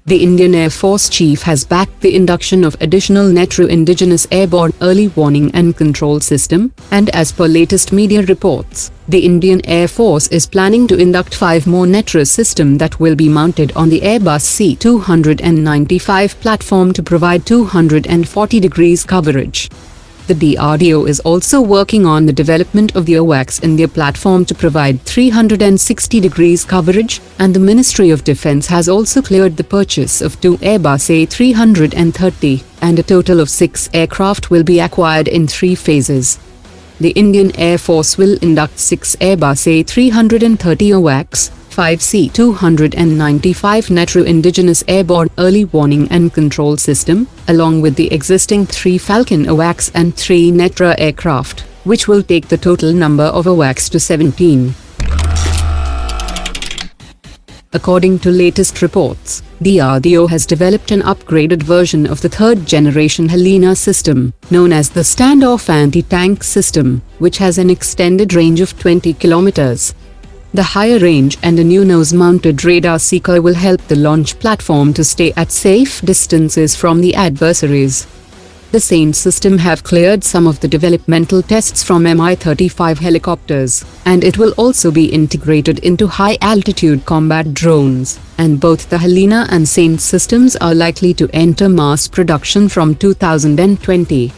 The Indian Air Force Chief has backed the induction of additional Netra Indigenous Airborne Early Warning and Control System, and as per latest media reports, the Indian Air Force is planning to induct 5 more Netra systems that will be mounted on the Airbus C295 platform to provide 240 degrees coverage. The DRDO is also working on the development of the AWACS in their platform to provide 360 degrees coverage, and the Ministry of Defence has also cleared the purchase of 2 Airbus A330, and a total of 6 aircraft will be acquired in 3 phases. The Indian Air Force will induct 6 Airbus A330 AWACS, 5 C295 Netra Indigenous Airborne Early Warning and Control System, along with the existing 3 Falcon AWACS and 3 Netra aircraft, which will take the total number of AWACS to 17. According to latest reports, DRDO has developed an upgraded version of the 3rd generation Helena system, known as the Standoff Anti-Tank System, which has an extended range of 20 kilometers. The higher range and a new nose-mounted radar seeker will help the launch platform to stay at safe distances from the adversaries. The SANT system have cleared some of the developmental tests from Mi-35 helicopters, and it will also be integrated into high-altitude combat drones, and both the Helena and SANT systems are likely to enter mass production from 2020.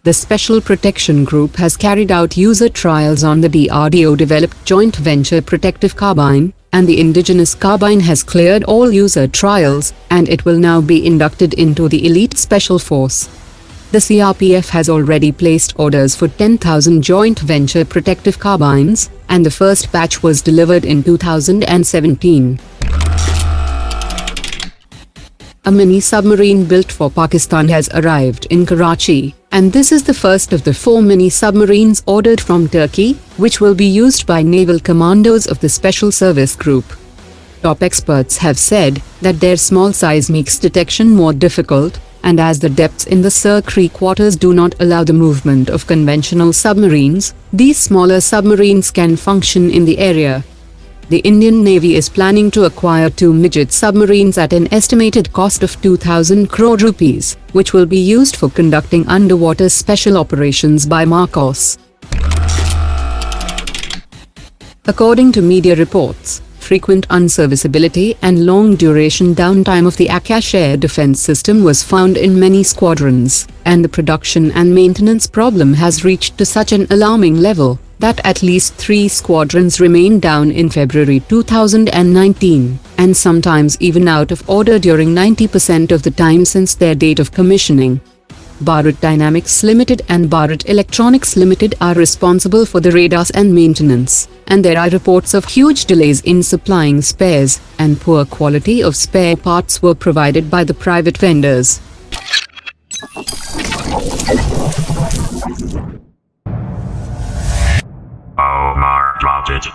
The Special Protection Group has carried out user trials on the DRDO-developed Joint Venture Protective Carbine, and the Indigenous Carbine has cleared all user trials, and it will now be inducted into the Elite Special Force. The CRPF has already placed orders for 10,000 Joint Venture Protective Carbines, and the first batch was delivered in 2017. A mini-submarine built for Pakistan has arrived in Karachi, and this is the first of the 4 mini-submarines ordered from Turkey, which will be used by naval commandos of the Special Service Group. Top experts have said that their small size makes detection more difficult, and as the depths in the Cirque quarters do not allow the movement of conventional submarines, these smaller submarines can function in the area. The Indian Navy is planning to acquire 2 midget submarines at an estimated cost of 2,000 crore rupees, which will be used for conducting underwater special operations by Marcos. According to media reports, frequent unserviceability and long-duration downtime of the Akash air defense system was found in many squadrons, and the production and maintenance problem has reached to such an alarming level that at least 3 squadrons remained down in February 2019, and sometimes even out of order during 90% of the time since their date of commissioning. Bharat Dynamics Limited and Bharat Electronics Limited are responsible for the radars and maintenance, and there are reports of huge delays in supplying spares, and poor quality of spare parts were provided by the private vendors. Omar dropped it.